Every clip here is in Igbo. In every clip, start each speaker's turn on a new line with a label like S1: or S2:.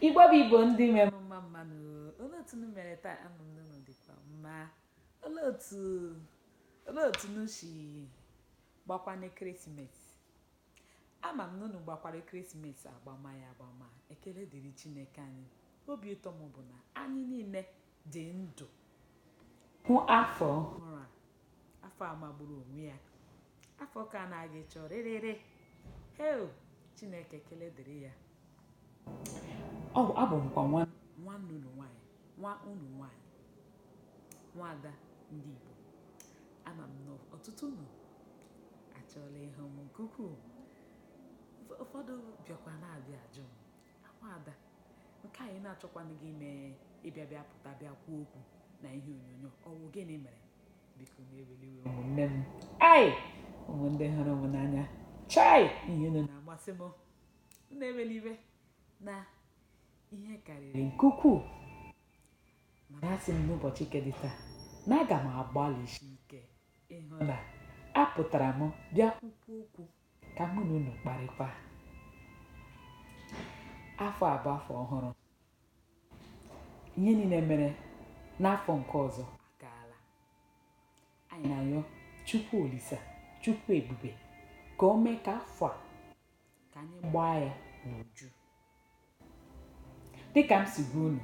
S1: Igbo bụ Igbo ndị mere mma mmanụ. Olee otu unu mere taa? Anụ m n'ụlọ dịkwa mma. Olee otu unu si gbakwana ekeresimesi? Ama m na unu gbakwara ekeresimesi agbama ya agbama. Ekele dịrị Chineke anyị. Obi ụtọ m bụ na anyị niile dị ndụ hụ afọ ọhụrụ a. Afọ a magburu onwe ya. Afọ ka na-aga ịchọ rịrịrị. Heo, Chineke ekele dịrị ya. Abụ m kwa nwanne unu nwanyị, nwaada ndị Igbo. Ama m na ọtụtụ unu achọọla ihe m nke ukwuu. Ụfọdụ bịakwa na-abịa ajụ m, nwaada, nke anyị na-achọkwanụ gị ime ịbịa pụta bịa kwuo okwu na ihe onyonyo, ọwụ gịnị mere? Biko na-eweliwe ụmụnne m. Ụmụ ndị hụrụ m n'anya, chai, ihe unu na-amasị m. Na-eweliwe na ihe karịrị nke ukwuu. Mana asị m n'ụbọchị kedị taa na aga m agbalịsi ike ịhụ na apụtara m bịa kwukwu okwu ka mụ na unu kparịkwa. Afọ a bụ afọ ọhụrụ. Ihe niile mere n'afọ nke ọzọ agaala. Anyị na-ayọ Chukwu Olisa, Chukwu Ebube ka o mee ka afọ a ka anyị gbaa ya n'uju. Dịka m si gwa unu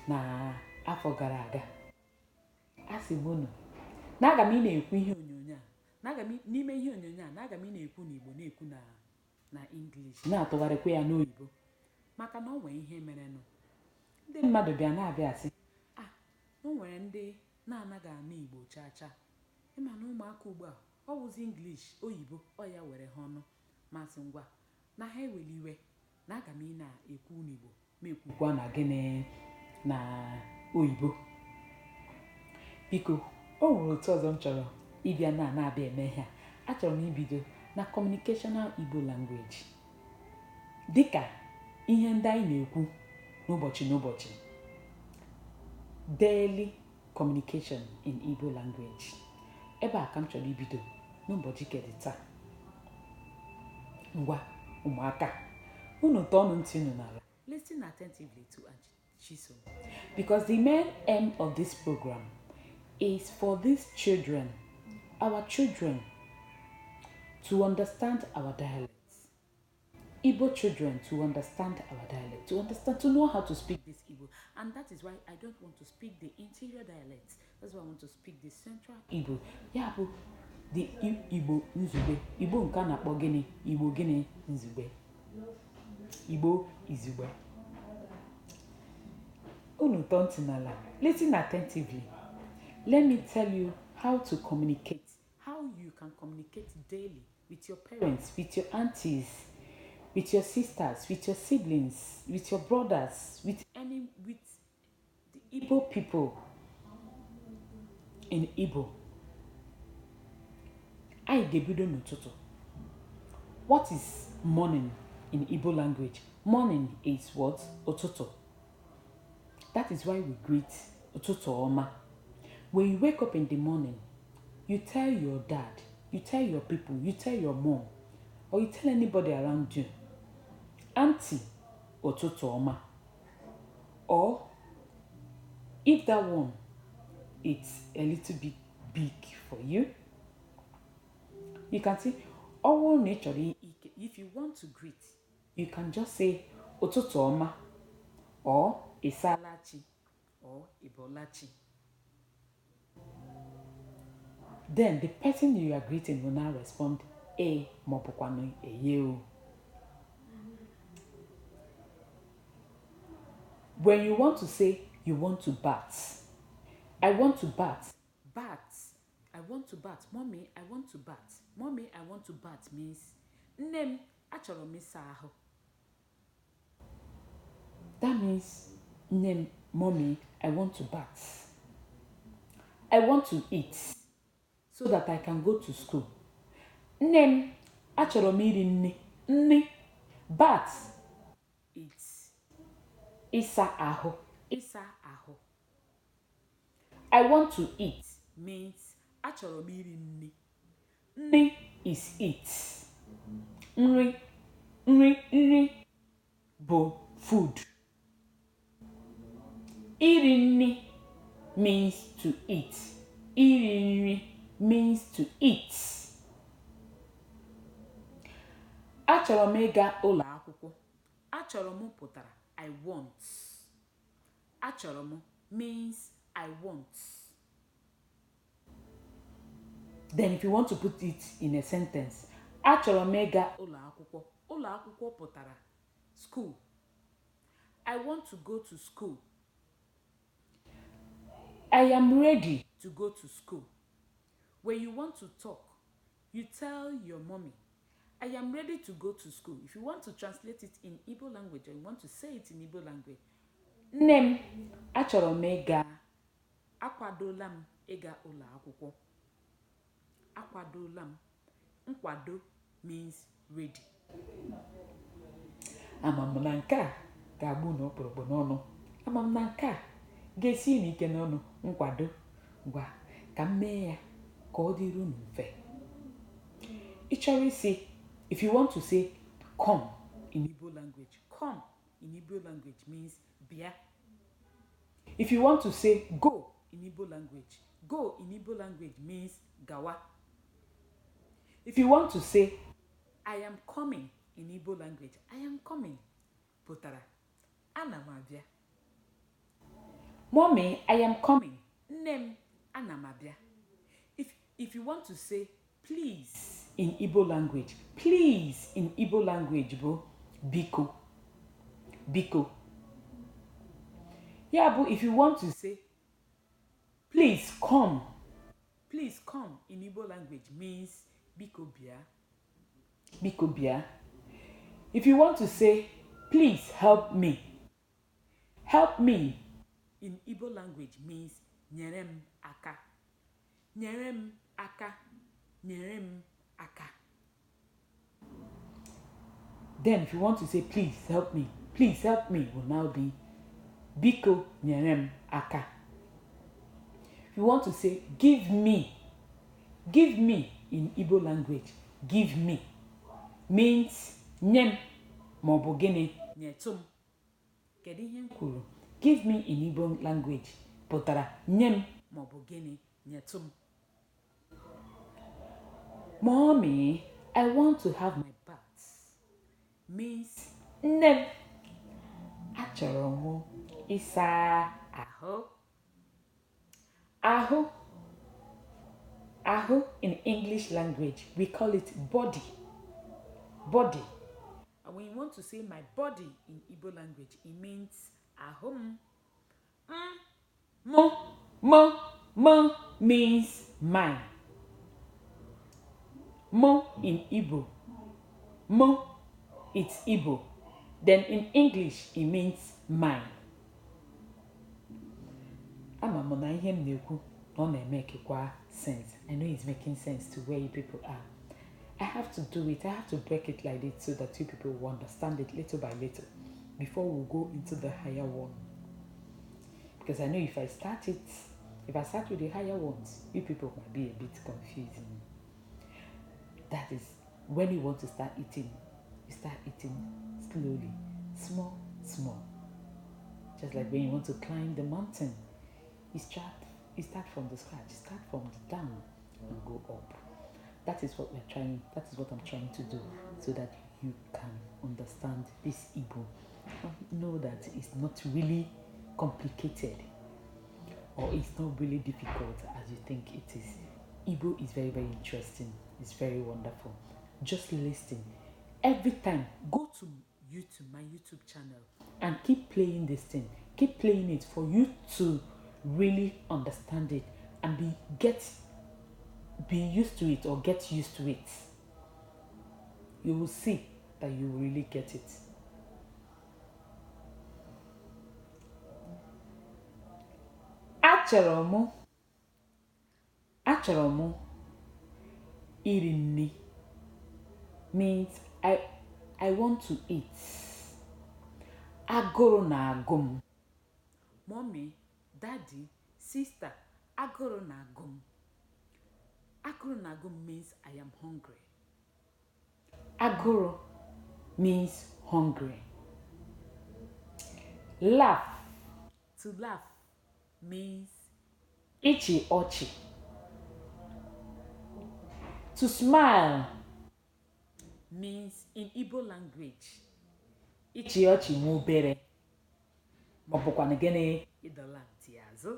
S1: na afọ gara aga, a sị m unu na aga m na-ekwu ihe onyonyo a, n'ime ihe onyonyo a, na aga m na-ekwu n'Igbo, na-ekwu na English, na-atụgharịkwa ya n'oyibo, maka na o nwere ihe merenụ. Ndị mmadụ bịa na-abịa asị, o nwere ndị na-anaghị anụ Igbo chaa chaa. Ịma na ụmụaka ugbu a ọ wụzi English, oyibo, ọ ya were ha ọnụ. Masị ngwa na ha eweliwe na aga m na-ekwu n'Igbo ma ekwukwa na gịnị na oyibo. Biko, o nwere otu ọzọ m chọrọ ịbịa na-abịa eme ihe a. Achọrọ m ibido na communicational Igbo language, dịka ihe ndị anyị na-ekwu n'ụbọchị daily communication in Igbo language. Ebe a ka m chọrọ ibido n'ụbọchị kedị taa. Ngwa ụmụaka, unu tọọnụ ntị unu n'ala. Listen attentively to Chisom, because the main aim of this program is for these children, our children, to understand our dialects. Igbo children to understand our dialect, to know how to speak this Igbo. And that is why I don't want to speak the interior dialects. That's why I want to speak the central Igbo. Ya bụ the Igbo Nzube. Igbo nke a na-akpọ gịnị? Igbo gịnị? Nzube. Igbo Izugbe. Unu tọọ ntị n'ala. Listen attentively. Let me tell you how to communicate. How you can communicate daily with your parents, with your aunties, with your sisters, with your siblings, with your brothers, with the Igbo people in Igbo. Anyị ga-ebido n'ụtụtụ. What is morning in Igbo language? Morning is what? Ụtụtụ. That is why we greet ụtụtụ ọma. When you wake up in the morning, you tell your dad, you tell your people, you tell your mom, or you tell anybody around you, Auntie, ụtụtụ ọma. Or if that one, it's a little bit big for you, you can say, all naturally, if you want to greet, you can just say ụtụtụ ọma, or ịsaalachi, or ịbọlachi. Then the person you are greeting will now respond, maọbụkwanụ eyeo. When you want to say you want to bath, I want to bath. Bath. I want to bath. Mommy, I want to bath. Mommy, I want to bath means, nne m, achọrọ m ịsa ahụ. That means, nne m, mommy, I want to bath. I want to eat so that I can go to school. Nne m, achọrọ m iri nri. Nri. Bath. It's ịsa ahụ. Ịsa ahụ. I want to eat means achọrọ m iri nri. Nri is eat. Nri bụ food. Iri nri means to eat. Iri nri means to eat. Achọrọ m ịga ụlọ akwụkwọ. Achọrọ m pụtara I want. Achọrọ m means I want. Then if you want to put it in a sentence, achọrọ m ịga ụlọ akwụkwọ. Ụlọ akwụkwọ pụtara school. I want to go to school. I am ready to go to school. When you want to talk, you tell your mommy, I am ready to go to school. If you want to translate it in Igbo language or you want to say it in Igbo language, nne m, achọrọ m ịga. Akwadola m ịga ụlọ akwụkwọ. Akwadola m. Nkwado means ready. Ama m na nke a ga-agbu n'ọkpụrụkpụ n'ọnụ. Ama m na nke a ga-esi n'ike n'ọnụ. Nkwado. Ngwa ka m mee ya ka ọ dịrị unu mfe. Ị chọrọ isi, if you want to say come in Igbo language, come in Igbo language means bịa. If you want to say go in Igbo language, go in Igbo language means gawa. If you want to say I am coming in Igbo language, I am coming pụtara ana m abịa. Mommy, I am coming. Nne m, ana m abịa. If you want to say please in Igbo language, please in Igbo language bụ biko. Biko. Yeah, but if you want to say please come in Igbo language means biko bịa. Biko bịa. If you want to say please help me in Igbo language means nyere m aka. Nyere m aka. Nyere m aka. Then if you want to say please help me will now be biko nyere m aka. If you want to say give me in Igbo language, give me means nyem maọbụ gịnị nyetụ m. Kedu ihe m kwuru? Give me in Igbo language pụtara nyem maọbụ gịnị nyetụ m. Mommy, I want to have my bath means nne m, achọrọ m ịsa ahụ. Ahụ in English language, we call it body. Body. And when you want to say my body in Igbo language, it means ahum. Mo means mine. Mo in Igbo. Mo, it's Igbo. Then in English, it means mine. Ama m na ihe m na-ekwu na ọ na-make sense. I know it's making sense to where you people are. I have to do it. I have to break it like this so that you people will understand it little by little before we go into the higher one. Because I know if I start with the higher ones, you people might be a bit confused. That is when you want to start eating, you start eating slowly, small. Just like when you want to climb the mountain, you start from the scratch, start from the down and go up. That is what I'm trying to do so that you can understand this Igbo. Know that it's not really complicated or it's not really difficult as you think it is. Igbo is very, very interesting. It's very wonderful. Just listen. Every time, go to YouTube, my YouTube channel, and keep playing this thing. Keep playing it for you to really understand it and be used to it or get used to it. You will see that you will really get it. Achọrọ m iri nri means I want to eat. Agụrụ na-agụ m. Mommy, daddy, sister, agụrụ na-agụ m. Agụrụ na-agụ m means I am hungry. Agụrụ means hungry. Laugh. To laugh means ichi ochi. To smile means in Igbo language ichi ochi nwa obere ma ọ bụkwanụ gịnị ịdọla ntị azụ.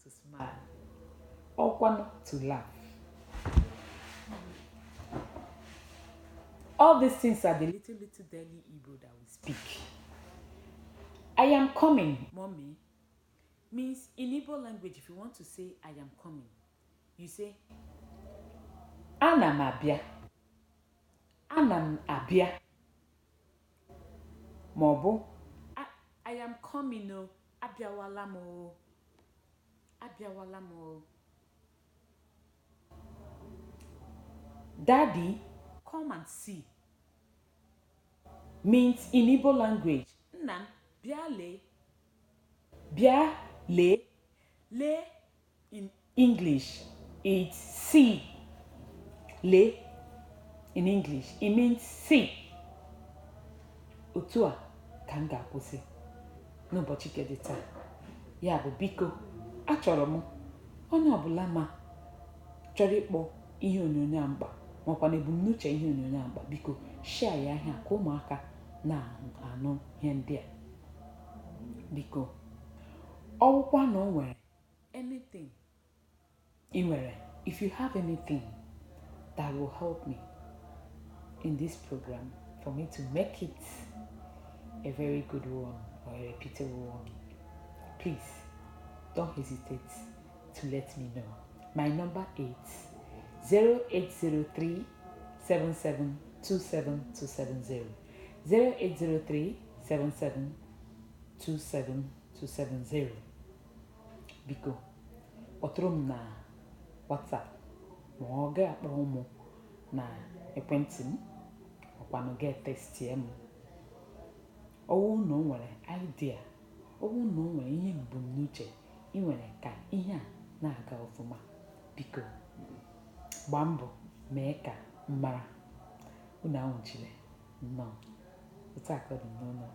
S1: To smile ọkwanụ to laugh. All these things are the little daily Igbo that we speak. I am coming, mommy, means in Igbo language, if you want to say I am coming, you say ana m abịa. Ana m abịa. Ma ọ bụ I am coming o. Abịawala m o. Abịawala m o. Daddy, come and see means in Igbo language, nna m bịa lee. Bịa lee. Lee in English, it's see. Lee in English, it means see. Otu a ka m ga-akwụsị n'ụbọchị kedị taa. Ya bụ biko, achọrọ m onye ọbụla ma chọrọ ịkpọ ihe onyonyo a mkpa makwa na ebumnuche ihe onyonyo a mkpa, biko share ya ahịa ka ụmụaka na-anụ ihe ndị a. Biko ọwụkwa na o nwere anything ị nwere, if you have anything that will help me in this program for me to make it a very good one or a repeatable one, please don't hesitate to let me know. My number is 0803 772770. 0803 772770. Biko kpọtụrụ m na WhatsApp ma ọ ga-akpọ ụmụ na ekwentị m ọkwanụ ga-etestie m. Ọwụ na o nwere idea, ọwụ na o nwere ihe mbumnuche ị nwere ka ihe a na-aga ọfụma, biko gbaa mbọ mee ka mmara unu anwụchile nnọọ. Otu a ka ọ dị n'ụlọ.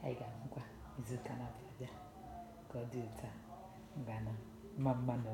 S1: Anyị ga-ahụkwa izuụka na-abịa abịa ka ọ dị otu a. Ngana mma mmanụ.